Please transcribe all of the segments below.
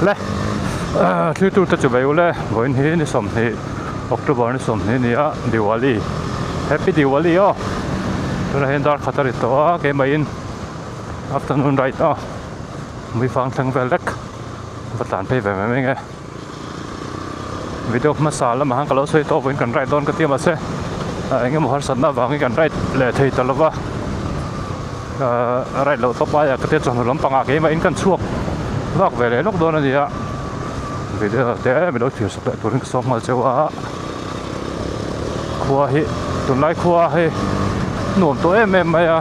le thil tu ta chu bai le voin hi ni som ni October ni som ni nia Diwali happy Diwali oh tuna hen dar khatari to a ke mai in afternoon right oh mi phang thang vel lek vatan pe ve me nge video masala ma hang kalo soi to voin kan right don ka tiam ase enge mohar sanna wangi kan right le thei talawa right lo to pa ya ka te chon lam panga ke mai in kan chuak lak ve le lok don ania video te mi lo thir sak turin sok mal chewa khua hi tun lai khua hi nuam to em maya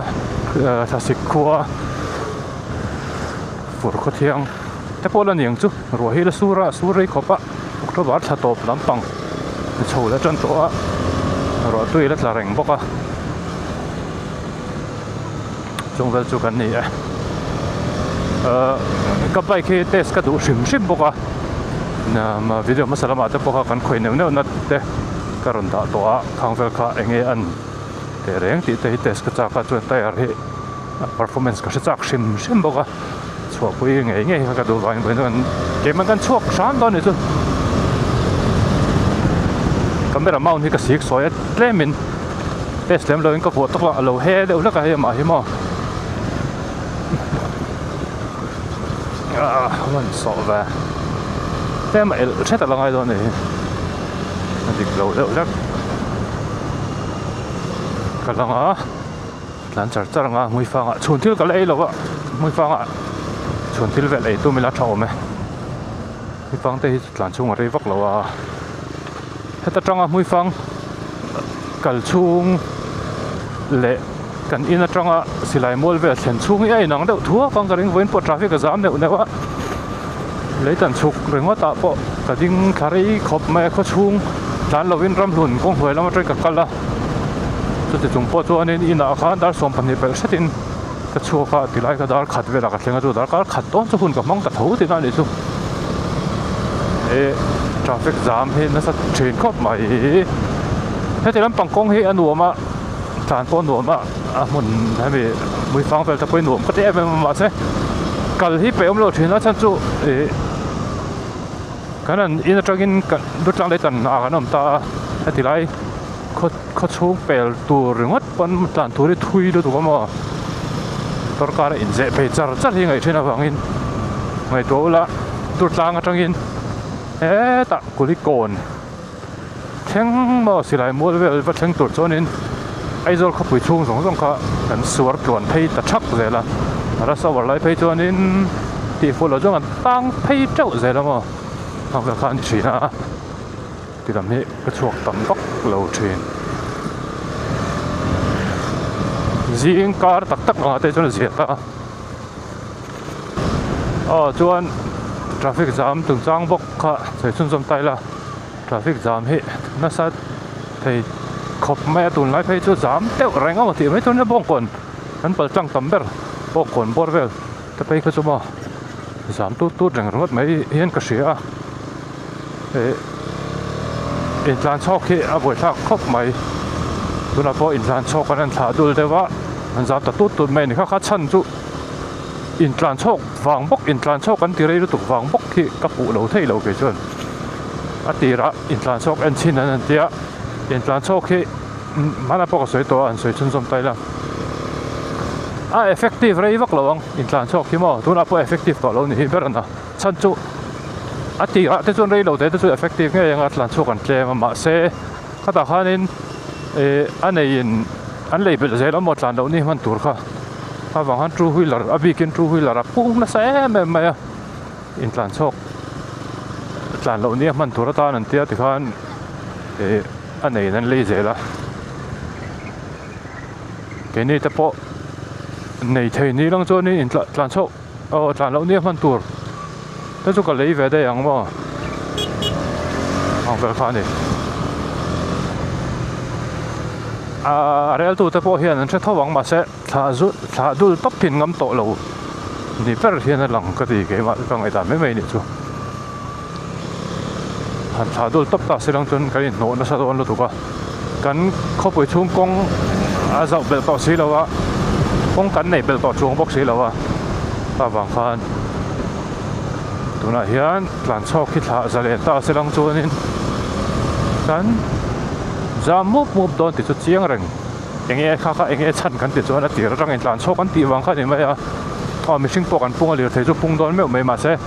thasik khua fur kho thiang te pola niang chu ro hi la sura khopa to bar tha top lampang chho la chan to a ro tui la tla reng boka chung vel chu kan ni ka bai ke test ka du shim boka na ma video masala te poka kan khoi neu na te karon da to a khangvel kha enge an te reng ti te test ka cha ka chu tayar hi performance ka chak shim boka chhuak pui nge ka du wain ben ke man kan chuak san don ni chu camera mount hi ka sik soi tlemin test lem lo in ka pho to lo he de ula ka he ma hi mo man so va tem el chet la ngai don ni dik lo lak ka langa lan char nga mui fa nga chun thil ka lei lo wa mui fa nga chun thil ve lei tu mi la thau me mui fang te hi tlan chung a rei vak lo wa heta tanga mui fang kal chung le kan ina tanga silai mol ve thlen chung ai nang deuh thua fang ka ring voin po traffic ka jam neu newa leitan chuk rengwa ta po ka ding thari khop me kho chung tlan lovin ram hlun kong hoi lama trai ka kala chu ti chung po chu anin ina khan dar som pani pel setin ka chu kha tilai ka dar khat ve la ka thlenga chu dar ka khat ton chu hun ka mang ta tho ti na ni chu traffic jam hi na sa train khop mai he te lam pangkong hi anuama tlan po nuama amun hami mui fang vel ta poi nuam ka te em ma se kal hi pe om lo thina chan chu kanan in atangin kan dutlang le tan a kanom ta atilai kho chung pel tur ringot pan tlan turi thui do tu ma torkar in je pe char hi ngai thina wangin ngai to la dutlang atangin ta kulikon theng mo silai mol vel va theng tur chonin aizol kha pui chung zong kha kan suar tlon phei ta thak zela ara sa war lai phei chonin ti fulo jong an tang phei chau zela mo ang ka khan china ti dam ni ka chuak tam tok lo thin zing kar tak ma te chon zeta chuan traffic jam tung chang bok kha sei chun som tai la traffic jam hi na sa thei khop me tun lai phei chu jam teu renga ma ti mai ton bong kon kan pal chang tam ber bong kon bor vel ta pei kha chuma jam tu reng rot mai hian ka sia in tlan chok hi a boi thak khop mai tuna po in tlan chok kan thla dul dewa an jam ta tu mai ni kha chan chu in tlan chok wang bok in tlan chok kan ti rei tu wang bok khi ka pu lo thei lo ke chon atira in tlan chok an chin an tia in tlan chok khi mana po ka soi to an soi chun som tai la effective rei vak lawang in tlan chok hi mo tuna po effective to lo ni hi berana chan chu atira te chon rei lo te chu effective nge yang tlan chok an tle ma se khata khanin anei in an label zel mo tlan lo ni man tur kha wang han two wheeler abikin two wheeler pum na sa em maya in tlan chok tlan lo ni man tur ta nan tia ti khan anei nan le zela ke ni te po nei thei ni lang cho ni in tlan chok tlan lo ni man tur ta chu ka lei ve de yang mo ang vel kha ni real tu te po hian an the thawang ma se thla dul top pin ngam to lo ni per hian a lang ka ti ke ma ka ngai ta me ni chu han thla dul top ta silang chun kai no na sa don lo tu ka kan khopui chung kong a zau bel to si lo wa kong kan nei bel to chung bok si lo wa ta wang khan tuna hian tlan chok hi thla zalen ta selang chuanin kan jam mup don ti chu chiang reng enge kha enge chan kan ti chuan a tir rang in tlan chok kan ti wang kha ni mai a mihring pawh kan punga lir thei chu pung don meu mai ma se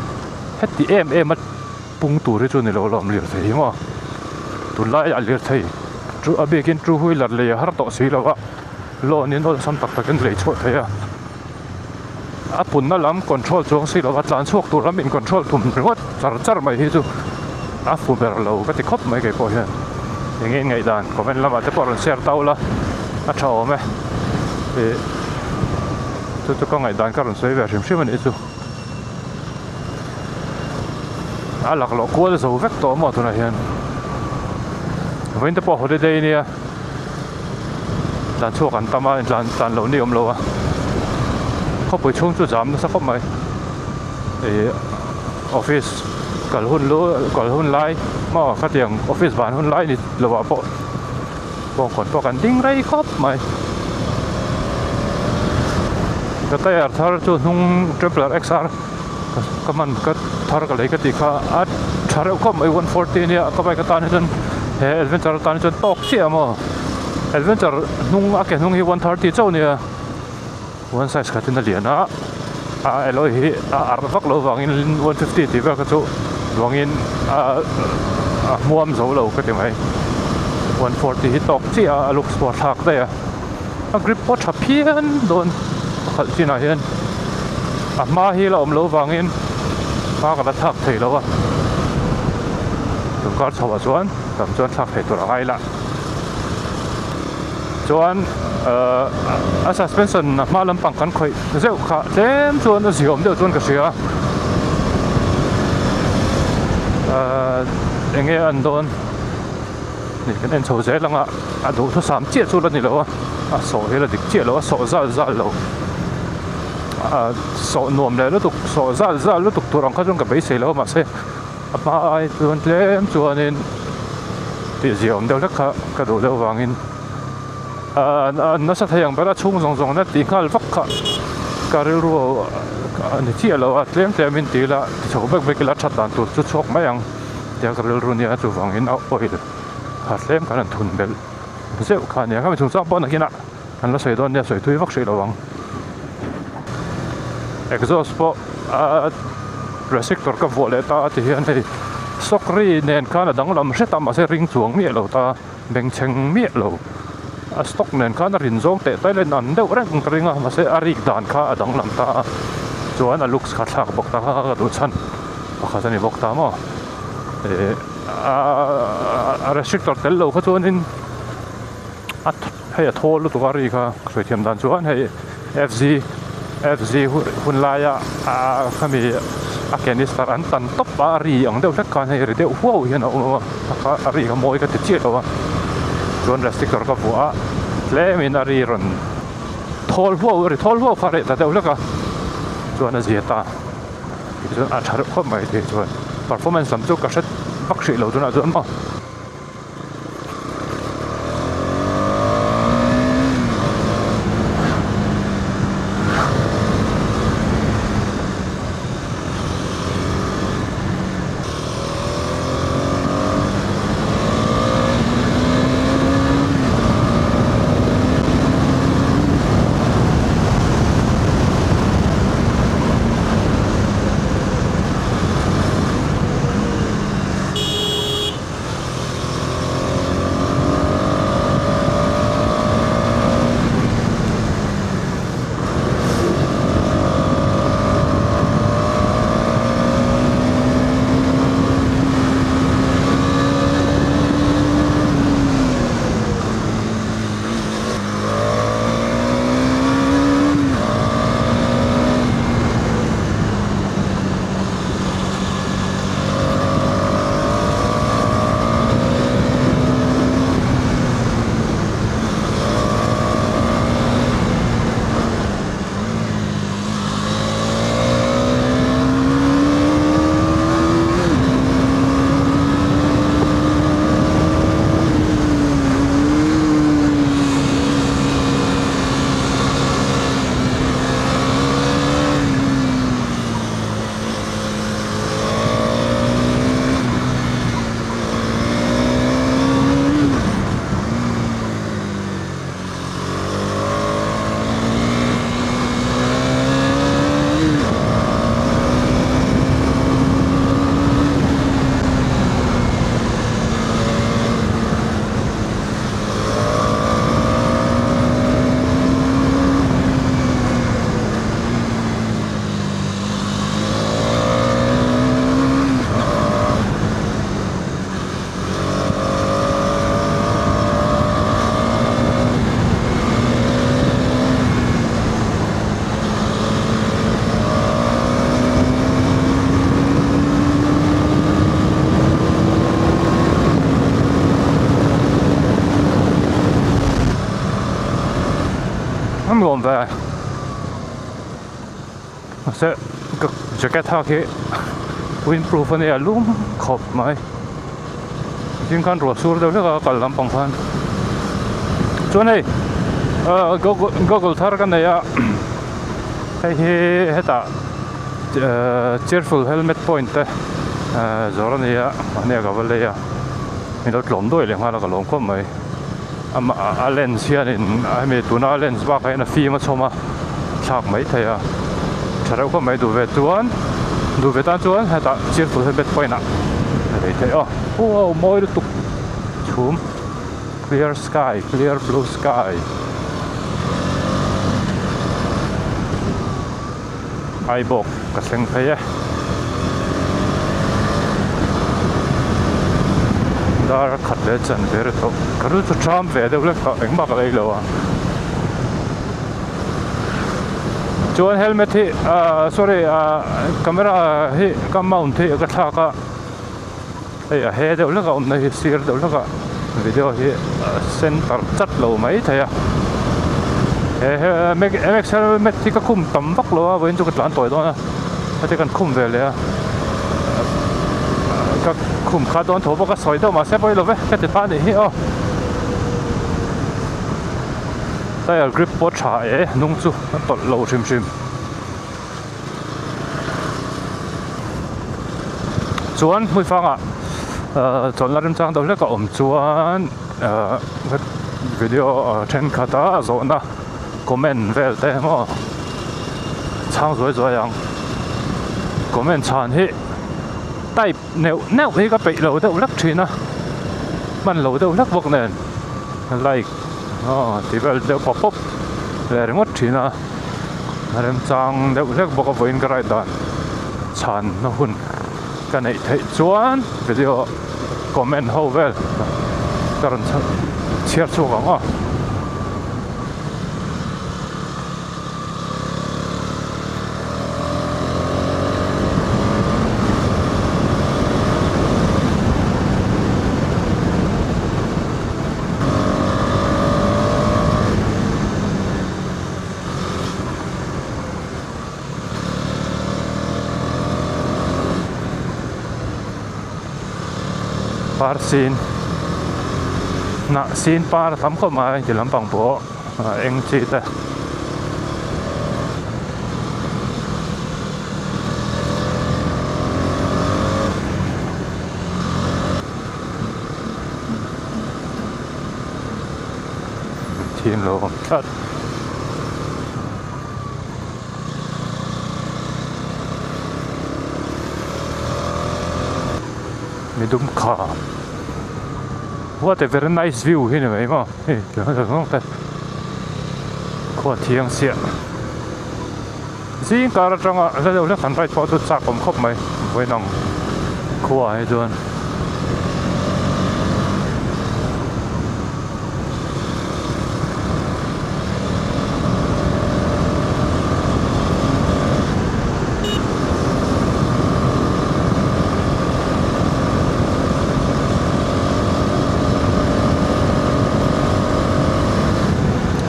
heti em at pung tur hi chu ni lo lom lir thei mo tulai a lir thei chu a bekin two wheeler le har to si lo wa lo nin ol sam tak takin lei chho thei a pun na lam control chuang si lo wa tlan chok tur lam in control thum ringot char mai hi chu a fu ber lo ka ti khop mai ke ko hian enge ngai dan comment lama te por share taula a thao me e tu ko ngai dan karon sei ver shim ni chu a lak lo ko zo vek to mo tu na hian winter po holiday nia dan chok an tama dan lo ni lo a ko pui chung chu jam na sa khop mai e office kal hun lai ma ka tiang office ban hun lai ni lo wa po bong kon po kan ding rai khop mai ka ta yar thar chu nung triple xr ka man ka thar ka lei ka ti kha a thar khop mai 140 ni ka bai ka ta ni chen he adventure ta ni chen tok chi amo adventure nung a ke nung hi 130 chau ni one size ka tin na liana a eloi hi a ar vak lo wangin 150 ti ba ka chu wangin muam zo lo ka ti mai 140 hi tok chi a look sport thak da ya a grip po thapian don khal china hian a ma hi la om lo wangin ma ka thak thei lo wa tum kar chawa chuan tam chuan thak thei tur angai la chuan a suspension na ma lampang kan khoi zeu kha tlem chuan a siom deuh chuan ka sia enge an don ni kan en chho ze langa a do thu sam che chu la ni lo a so he la dik che lo a so zal lo a so nom le lu tuk so zal lu tuk turang kha jong ka bei se lo ma se a ma ai chuan tlem chuan in ti siom deuh la ka do lo wangin na sa thayang bara chung zong na ti ngal vak kha karil ro ani chi lo a tlem in ti la ti chho bek la that dan tur chu chok mayang dia karil ro nia chu wangin a oil ha tlem kan thun bel zeu kha nia ka chung sa pon na kina an la sei don nia sei thui vak sei lo wang exhaust po restrictor ka vole ta ti hian hei sokri nen kana dang lam hretam a se ring chuang mi lo ta beng cheng mi lo a stock nen khan rin zong te tai len an deuh reng ringa ma se ari dan kha adang lam ta chuan a looks kha thak bok ta kha du chan pakha chani bok ta mo a restrictor tel lo kha chuan in a hei a thol lu tu ari kha khoi thiam dan chuan hei FZ hun laia a khami a canister an tan top ari ang deuh hlek khan hei ri deuh huau hian a kha ari kha moi ka ti chi lo chuan restrictor ka bua tlem in ari ron thol huau phare ta deuh leka chuan a ziata chuan a thar khop mai te chuan performance lam chu ka hret vak hri lo tuna chuan ma ngon về sẽ cực jacket thao khi windproof này lúm khop mai chính kan rồi sur đâu là cả làm bằng phan chỗ này Google thar cái này à hay ta cheerful helmet point rồi này à này cái vấn đề à mình đã lỏng đôi liền là cái lỏng quá mấy lens here nên mình tụi nó lens bác cái là phim mà xong mà sạc mấy thầy à chả đâu có mấy đủ về tan chuan hay ta cheerful helmet point à đấy thầy mỗi được chùm clear sky clear blue sky ai bọc cái sen thấy đã khát lên chân về rồi thôi cái lúc chạm về đâu là anh mặc cái lâu à chuan helmet hi sorry camera hi cam mount hi cái thà cái ấy he đâu là cái này sir đâu là cái video hi center chặt lâu mấy thầy à MX helmet thì cái khung tầm vóc lâu à với những cái làn tuổi đó thì cái khung vềเลยcái khung khá đón thổ cái sỏi đâu mà xếp với lâu vậy cái thứ này hi đây là grip bot trả nung chu nó lâu sim chuan mui phang à chọn là trang đâu là có chuan video trên khata rồi na comment về thế mà trang rồi yang comment chan hi tai nếu hi cái bị lâu đâu lắc chuyện à mình lâu đâu lắc vọc nè like thì về đâu pop up để mất chuyện à làm trang đâu lắc vọc với cái right đó chan nó hun cái này thấy chuan video comment hậu về cái này chia số cái par sin na sin par tham ko mai ti lampang po eng chi ta thiên lộ thật Midum ka. What a very nice view here, anyway, ma. Hey, có thiêng xịn. Riêng cả trong là đâu là khán phải tôi sạc ống khóc mày với nòng khua hay luôn.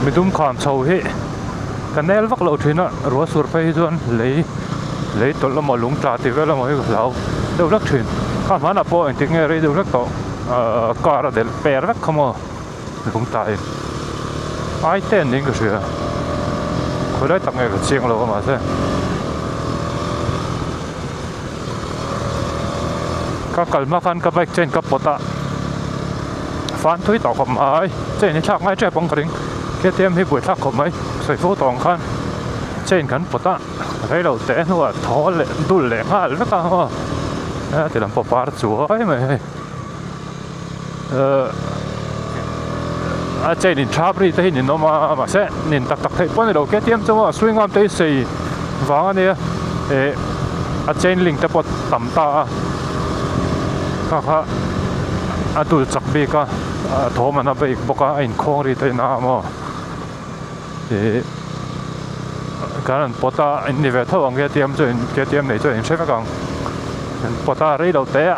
Midum khám sâu hết. Cái này vắt lẩu thuyền á, rùa sủi phải luôn lấy tụi nó mà lúng trà thì cái là mọi người lẩu đâu rất thuyền. Khám phá là po anh tiếng nghe đây đâu rất to, cả là để bè rất không à, lúng trà. Ai tên những cái gì à? Hồi đấy tặng nghe cái chiêng lẩu mà thế. Các calma phan các bike trên các bota, phan thui tàu không ai, trên này chắc ngay chạy bóng cái cái tiệm hi buổi thắc của mấy sợi phố tòng khăn trên cắn bột á thấy đầu té nó thò lệ đu lệ ha rất là hoa thì làm bột chúa ấy mày trên nhìn chắp đi thấy nhìn nó mà sẽ nhìn tắc tắc thấy bọn này đầu cái tiệm cho mà suy ngắm thấy xì vắng này trên link tập bột tầm ta các tụi chắc bị cả thò mà nó bị bọc anh khong đi thấy nào mà thì cái này bota anh đi về thâu ang cái tiệm này cho anh xem cái bota rây đầu té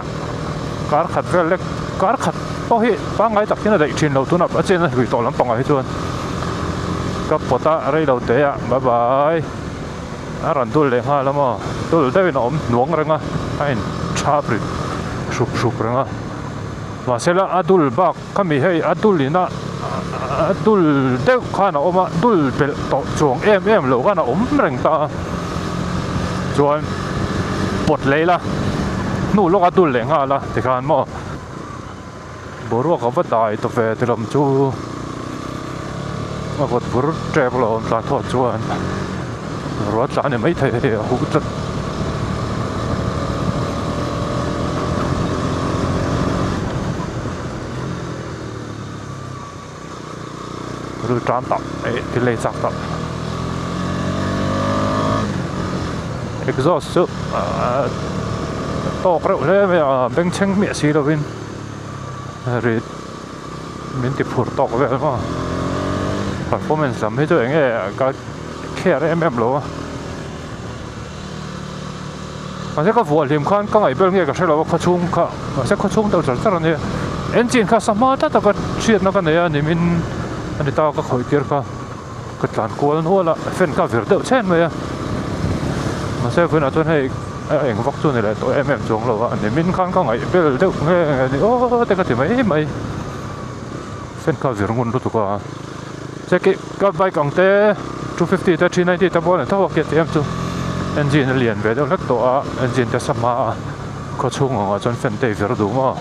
cá khát về lek cá khát bao hi bao ngày tập cái này đại chiến đầu tu nạp ở trên này gửi tàu lắm bằng ngày hết luôn กับปตะอะไรเราเตะบายบายรันตุลเลยฮะแล้วมั้งตุลได้เป็นอมหน่วงอะไรเงี้ยไอ้ชาบริชุบอะไรเงี้ยว่าเสร็จแล้วตุลบักก็มีให้ตุลนี่นะตุลเด็กข้านะอมตุลเป็นต่อช่วงเราข้านะอมแรงตาจวนปวดเลยละนู่นลูกตุลเลยฮะละที่ข้านมั้งบรัวเขาว่าตายตัวเฟตลมจูมาบดบรุษเจ็บเราตาทอดจวนรถจานเนี่ยไม่เท่หูจัดรู้จานตับที่เลยสักตับ exhaust ซุปตอกเราเลยไม่เบ่งเชิงเมียสีเราวินรีดมินติผูดตอกไว้แล้วมั้ง performance ทำให้ตัวเองก็แค่ได้โลมันจะก็ฝัวริมข้างก็ไอ้เบลเงี้ยก็ใช่เราว่าข้าชุ่มข้ามันจะข้าชุ่มตัวจัดๆเนี่ย engine ข้าสามารถแต่ก็เชียร์นักกันเนี่ยนี่มินอันนี้ตาก็คอยเกี่ยวกับกระดานกวนหัวละเฟ้นข้าวิร์ดเช่นไหมมันจะเป็นอะไรให้เองวักชนนี่แหละตัวจงเราว่าอันนี้มินข้างก็ไอ้เบลเด็กเนี่ยนี่โอ้แต่ก็ที่ไม่เฟ้นข้าวิร์ดงุนรู้ตัวจะเก็บไปกางเต้250แต่390แต่บอลเนี่ยถ้าว่าเก็บเต็มจุengine เลียนไปแล้วเล็กตัว engine จะสมาก็ช่วงของจนเฟนเตอร์ดูมั้ง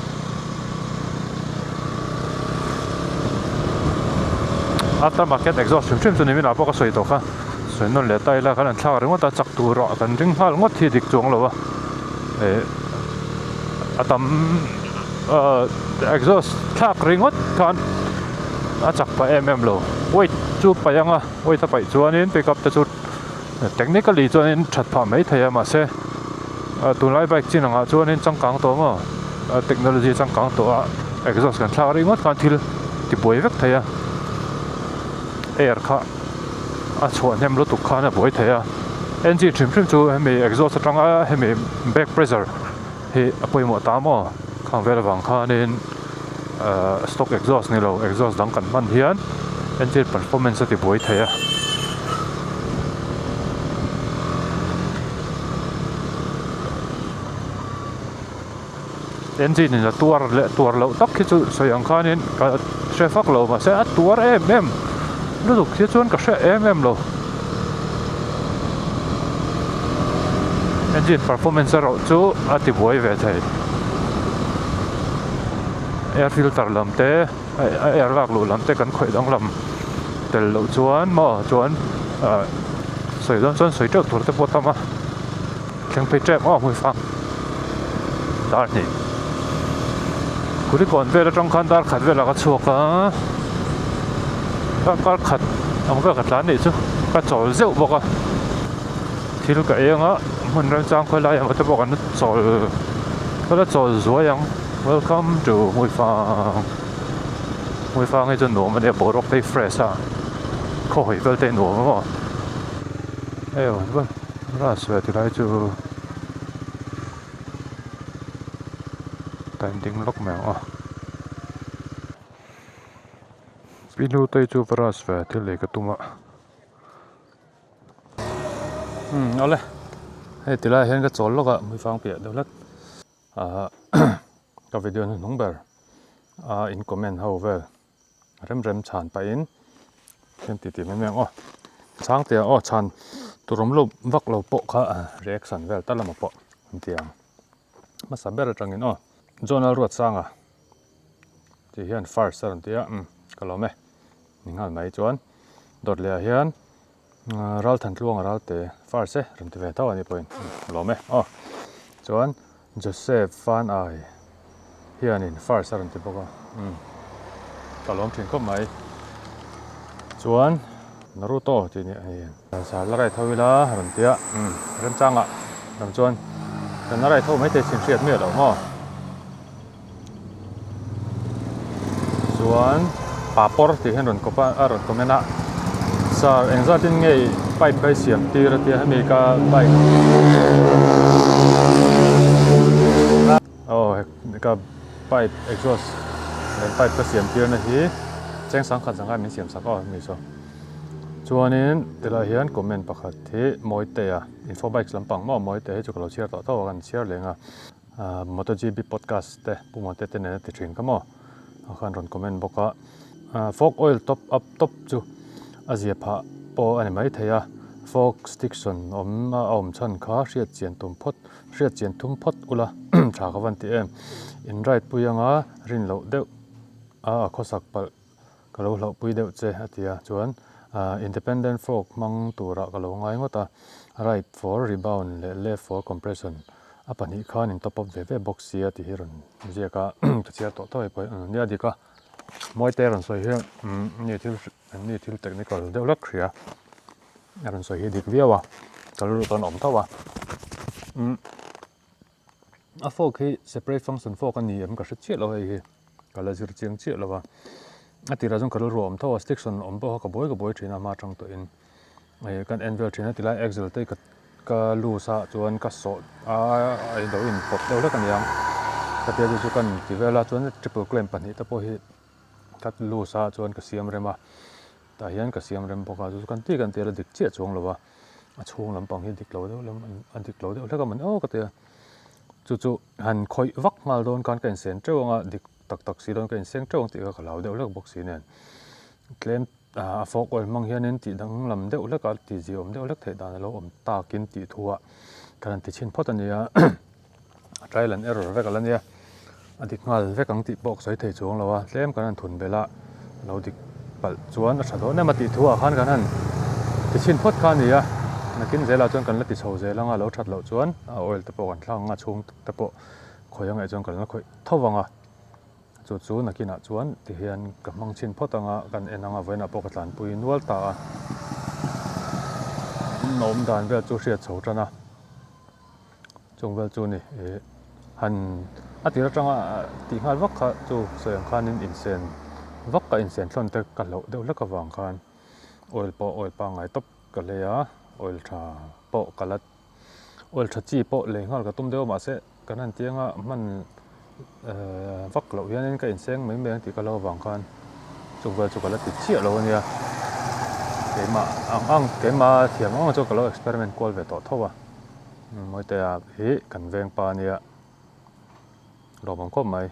aftermarket exhaust ชุ่มๆตัวนี้มีหน้าพวกก็สวยตัวค่ะสวยนั่นแหละไตแล้วกันถ้าเรื่องว่าตาจักตัวรอกันถึงห้างดที่ดิกจงแล้ววะตามexhaust ถ้าเรื่องว่ากันจักไปโลไว้จุดไปยังอ่ะไว้ถ้าไปจวนนี้ไปกับจุดtechnically จวนนี้ชัดผ่านไม่เทียมาเสียตัวไล่ไปจริงอ่ะจวนนี้จังกังตัวมั้งเทคโนโลยีจังกังตัว exhaust กันถ้าเรื่องว่ากันที่ป่วยเวกเทียair ค่ะชวนให้มันรถตุกข้าเนี่ยป่วยเทีย engine ชิมจูให้มี exhaust จังอ่ะให้มี back pressure ให้ป่วยหมดตามมั้งข้างเวลาบางข้านี่stock exhaust นี่เรา exhaust ดังกันมันเฮียน engine performance ที่ป่วยเทียengine นี่จะตัวเราตักคิดจะสยังข้านี่ก็เชฟฟักเรามาเสียตัวรู้สึกคิดชวนก็เชฟเรา engine performance เราจูที่ป่วยเวที air filter ลำเตะair valve ลำเตะกันค่อยดังลำแต่เราจวนสวยสวยเจ้าตัวเตะปวดทำมาแข่งไปแจ๊บไม่ฟังตอนนี้คุณที่ก่อนเวลาจังคันดาร์ขัดเวลาก็ชัวร์ก็ขัดมันก็ขัดร้านนี่จู่ก็จอดเซลบอกว่าที่ลูกเองมันเรื่องจ้างคนไรมันจะบอกกันจอดก็แล้วจอดสวยยัง welcome to มวยฟังให้จนหนูมันเนี่ยบอกรถได้ fresh ข้อหอยเวลเต้นหนูมั้งว่าน่าสวยที่ไรจู่แต่จริงล็อกแมวปีนูเตยจูปราสเวที่เลยกระตุ้มเอาเลยให้ทีไรเห็นก็จอดแล้วก็ไม่ฟังเปียเดี๋ยวละกับวิดีโอน้องเบอร์อินคอมเมนต์เฮาเวลเริ่มชานไปอินเช่นติดแม่งช้างเตียชานตัวรมลบวักเราโปะค่ะเรียกสันเวลตั้งละมาโปะเตียงมาสับเบอร์จังอินจนเรารวดสร้างที่เห็นฟาร์สสันเตียก็เราไหมนิ่งหันไม่จวนโดดเลียเห็นเราทันล่วงเราเตะฟาร์สเริ่มที่เวท่านี้ไปเราไหมจวนโจเซฟฟานไอเฮียนินฟาร์สเริ่มที่บอกว่าก็ล้มถึงก็ไม่จวนนารูโต้ที่นี่สารอะไรเท่าเวลาเริ่มเตียเริ่มจังเริ่มจวนแต่อะไรเท่าไม่เตะเสียงเสียดเมียหรอกส่วนป่าปอร์ที่เห็นรถก็ป่ารถก็ไม่น่าสารเองจะทิ้งไงไปเสียมตีรถที่ให้มีการไปก็ไป exhaust ไปเสียมตีนะทีแจ้งสังกัดมีเสียมสังกัดมีส่วนจ chuanin tila hian comment pakhat hi moite a infobikes lampang mo moite hi chu kalo share to to kan share lenga MotoGP podcast te pumote te ne ti thin kamo khan ron comment boka fork oil top up top chu azia pha po ani mai theya fork stickson om chan kha hriat chian thum phot ula tha kawan ti em in right puyanga rin lo deuh khosak pal kalo lo pui deuh che atia chuan independent fork mang tura kalo ngai ngota right for rebound le left for compression apani khan in top up ve box sia ti hiron jeka chia to to poi nia dika moi te ron soi hi ni thil technical develop khria ron soi hi dik viawa kalu ton om tawa a fork hi separate function fork ani em ka hriat lo hi kala zir chiang chi lo wa atira jong kalu rom thawa stickson om bo ka boi thina ma tang to in ai kan anvil thina tilai axle te ka lu sa chuan ka so ai do in pop deuh kan yang ka te chu kan ti vela chuan triple clamp pani ta po hi kat lu sa chuan ka siam rema ta hian ka siam rem boka chu kan ti kan te la dik che chong lo wa a chung lampang hi dik lo deuh lam an dik lo deuh la ka man ka te chu han khoi vak ngal don kan ken sen trawanga dik tak si don ken seng trawng ti ka lau deuh lek box hi nen claim fork oil mang hianin ti dang lam deuh lek al ti ziom deuh lek the dan lo om takin ti thuwa kan ti chin phot ania trial and error vek alania adik ngal vek ang ti box sai thei chuang lawa tlem kan thun bela lo dik pal chuan a thado ne ma ti thuwa khan kan han ti chin phot khan nia nakin zela chuan kan la ti chho zelanga lo that lo chuan oil te po kan thlang nga chung te po khoyang ai chuan kan la khoi thawanga chu nakina chuan ti hian ka mang chin photanga kan enanga voina po ka tlan pui nual ta nom dan vel chu hriat chho tana chung vel chu ni han atira tanga ti ngal vak kha chu soyang khanin insen vak ka insen thon te ka lo deuh la ka wang khan oil pa ngai top ka leya oil tha po kalat oil tha chi po le ngal ka tum deuh ma se kanan tianga man vak lo hianin ka inseng mai meng ti ka lo wang khan chung vel chu ka la ti chia lo ania keima thiam ang chu ka lo experiment kol ve to thowa moi te a hi kan veng pa nia lo bang ko mai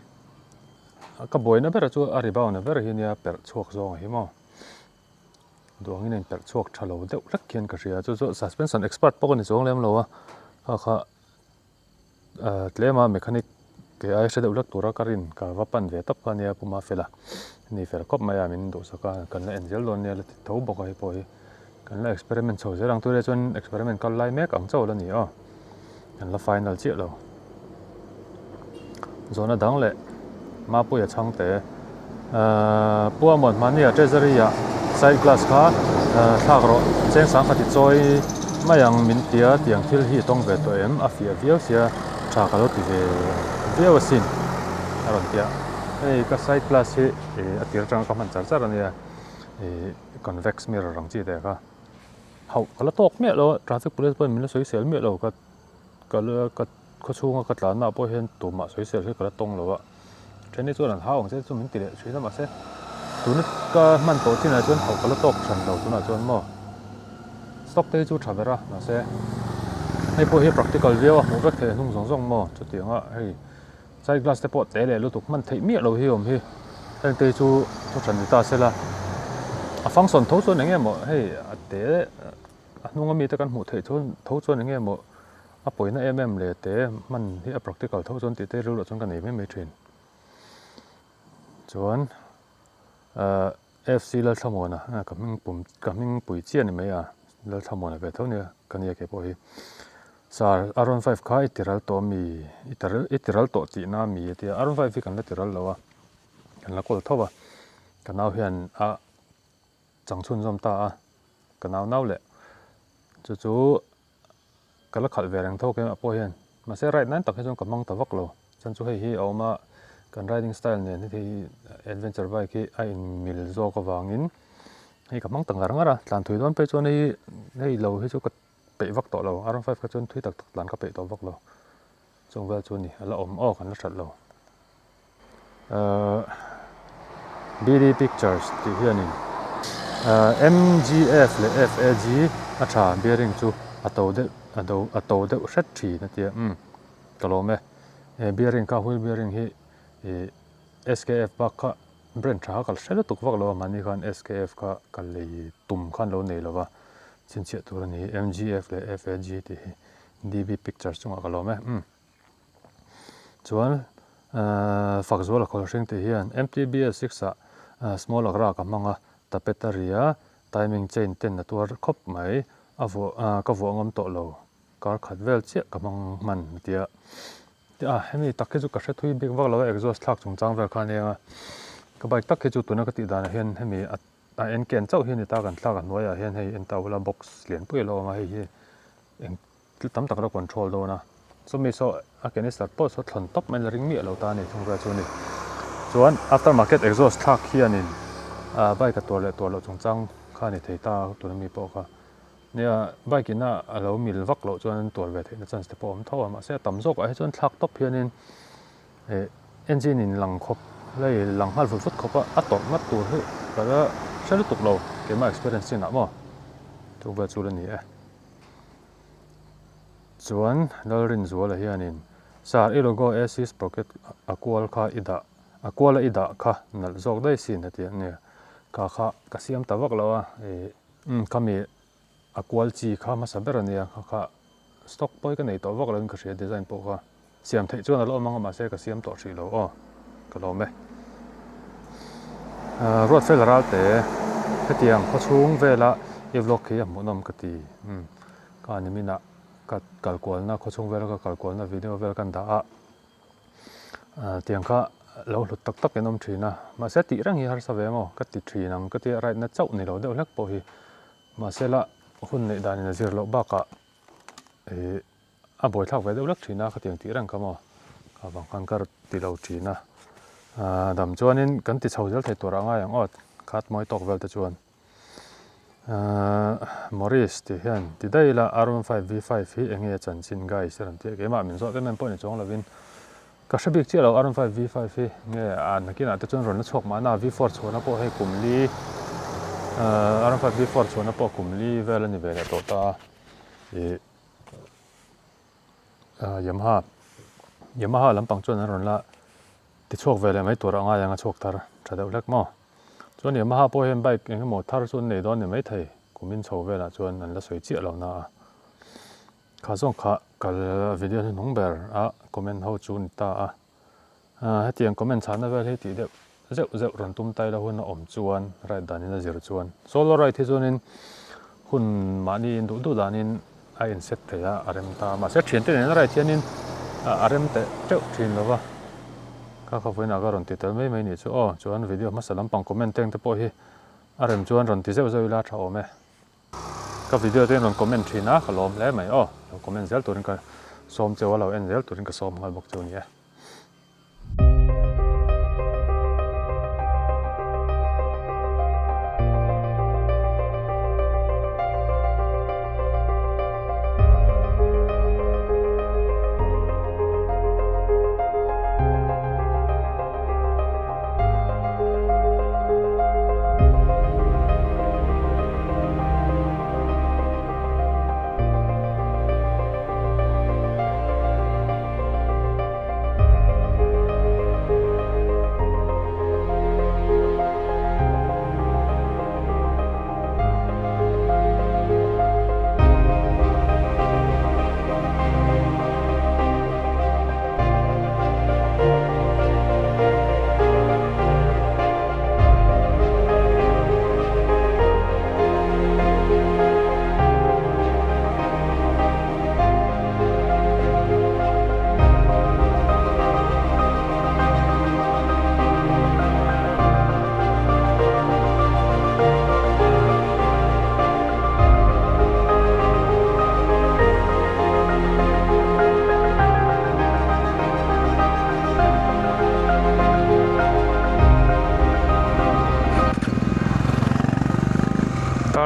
ka boina ber chu a rebound na ber hi nia per chuak zong hi mo duangin en per chuak thalo deuh lek kian ka ria chu suspension expert pok ni chong lem lo a kha tlema mechanic ke ai se deuh lek tura karin ka wapan ve tap ka nia puma fela ni fer kop mai amin do saka kan la angel don nia la ti tho bok ai poi kan la experiment chho zerang tu le chon experiment kal lai mek ang chaw la ni kan la final chi lo zona dang le ma pu ya chang te puwa mon mania treasury ya side glass kha thak ro cheng sang khati choi mayang min tia tiang thil hi tong ve to em afia viau sia tha ka lo ti ve viau sin aron tia ei ka side glass hi atir tang ka man char ania convex mirror rang chi te ka hau kala tok me lo traffic police point min soi sel me lo ka kho chunga ka tlan na po hen tu ma soi sel hi kala tong lo wa treni chuan an haung se chu min ti le thina ma se tuna ka man to china chuan hau kala tok than lo tuna chuan mo stock te chu thavera na se hei po hi practical view mu vek the nung zong mo chu tianga hei side glass te po te le lu tuk man thei mi lo hi om hi ten te chu than ta se la a function tho chuan enge mo hei te nunga mi te kan mu thei chuan tho chuan enge mo a poina le te man hi a practical tho chuan ti te ru lo chuan kan nei me thin chuan FC la thamona kaming pui chian ni mai la thamona ve thonia kania ke po hi sar aron 5 kha itiral to mi itiral to ti na mi ti aron 5 fi kan la tiral lawa kan la kol thowa kanau hian a changchun zom ta kanau le chu kala khal verang tho ke po hian ma se right nan tak he jong kamang ta vak lo chan chu hei hi awma kan riding style ne ni adventure bike hi a in mil zo ka wangin hei kamang tangar ngara tlan thui don pe chon hei lo hi chu ka pe vak to lo aron 5 ka chon thui tak tlan ka pe to vak lo chung wel chu ni ala om kan la that lo BD pictures ti hianin MGF le FAG a tha bearing chu ato de hret thi na tia kalome bearing ka wheel bearing hi SKF ba kha brand tha kal hre tuk wak lo mani khan SKF ka kal lei tum khan lo nei lova chin chia tur ni MGF le FAG ti DB pictures chunga kalome chuan fakzwala khol hring te hian MTBS 6 a small agra ka manga tapetaria timing chain ten na tur khop mai avo ka vo ngom to lo kar khat vel che ka mang man tia hemi takhe chu ka hre thui big wak lo exhaust thak chung chang vel khan eng ka bike takhe chu tuna ka ti dan hian hemi en ken chau hian ta kan thla kan noya hian hei en tawla box lian pui lo ma hei eng tam tak ra control do na so mi so a ken start po so thon top men ring mi lo ta ni thung ra chu ni chuan aftermarket exhaust thak hian in bike ka tor lo chung chang kha ni thei ta tuna mi po kha nia bike na alo mil vak lo chuan tor ve theina chance te po am thaw ma se tam zok a chuan thlak top hian in engine in lang khop lei lang hal fut khopa a tor mat tur he kada hre tuk lo ke ma experience na mo tu ba chu ni chuan lorin zuala hian in sar i logo AC sprocket aqual ida kha nal zok dai sin na tia ne ka kha kasiam tawak lawa kami aqual chi kha ma saber ania kha stock poi ka nei to wak lan ka hria design po kha siam thei chuan lo manga ma se ka siam to thri lo ka lo me road fail ralte hetiang khachung vela e vlog khi amunom ka ti ka ni mina ka kalkol na khachung vela ka kalkol na video vel kan da tiang kha lo hlut tak tak enom thina ma se ti rang hi har sa ve mo ka ti thinang ka ti right na chau ni lo deuh lek po hi ma se la hun nei dan na zir lo ba ka a boi thak ve deuh lek thina ka tiang ti rang ka mo ka bang kan kar ti lo thina dam chuanin kan ti chho zel thei tur anga yang ot khat moi tok vel te chuan Morris ti hian ti dai la R15 V5 hi enge chan chin gai seran ti ke ma min zo ke men point chong lovin ka shabik chi lo R15 V5 hi nge nakina te chon ron na chok ma na V4 chona po hei kumli R15 V4 chona po kumli vel ani ve to ta Yamaha lampang chon ron la ti chok vele mai tur anga yang chok tar thadeu lek mo chuan Yamaha po hem bike eng mo thar chun nei don ni mai thei kumin chho vela chuan an la soi chi lo na kha zong kha kal video ni nong ber comment ho chun ta hetiang comment chana vel he ti de zeu ron tum tai la hun om chuan right dan in a zir chuan solo right hi chuan in hun mani in du danin a in set theya arem ta ma se thien te nen right hianin arem te teu thin lova ka kha voina ga ron ti tel mai ni chu chuan video ma salam pang comment teng te po hi arem chuan ron ti zeu la tha ome ka video te ron comment thina khalom le mai comment zel turin ka som chewa lo en zel turin ka som ngal bok chu ni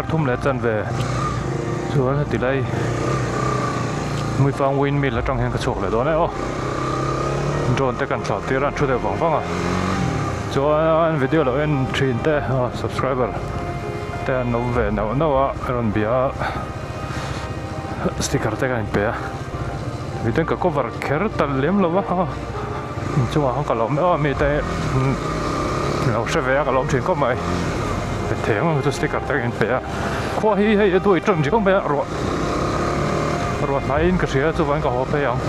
thum le chan ve chuan ti lai mui fang windmill atang hen ka chok le do na drone te kan thla ti ran thu de wang wanga chuan video lo en thin te subscriber te no ve no ron bia sticker te kan pe mi ten ka cover ker tal lem lo wa chuwa hang ka lo me mi te lo se ve ka lo thin ko mai te theng tu sticker te kan pe kho hi hei tu i tram ji kong be ro nai in ka sia chu wan ka ho pe yang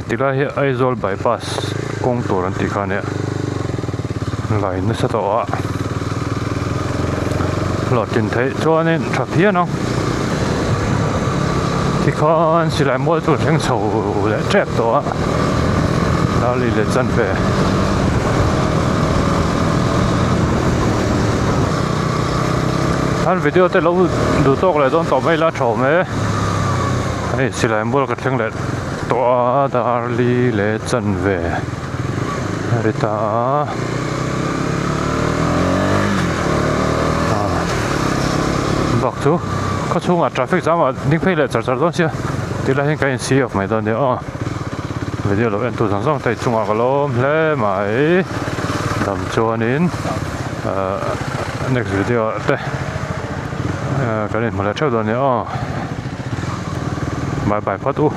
tila hi Aizawl bypass kong tur an ti kha ne lai na sa to a lo tin thei chuanin tha phian ang ti khan silai mol tu theng chho le trap to a dali le chan pe han video te lo du tok le don to mai la tho me ai silai mol ka thleng le to darli le chan ve rita bak chu kho chunga traffic jam a ning phei le char char don sia tila hin ka in see of mai don de video lo en tu sang sang tai chunga ka lom hle mai dam chuanin next video te ka rin mala chau don de bye bye phatu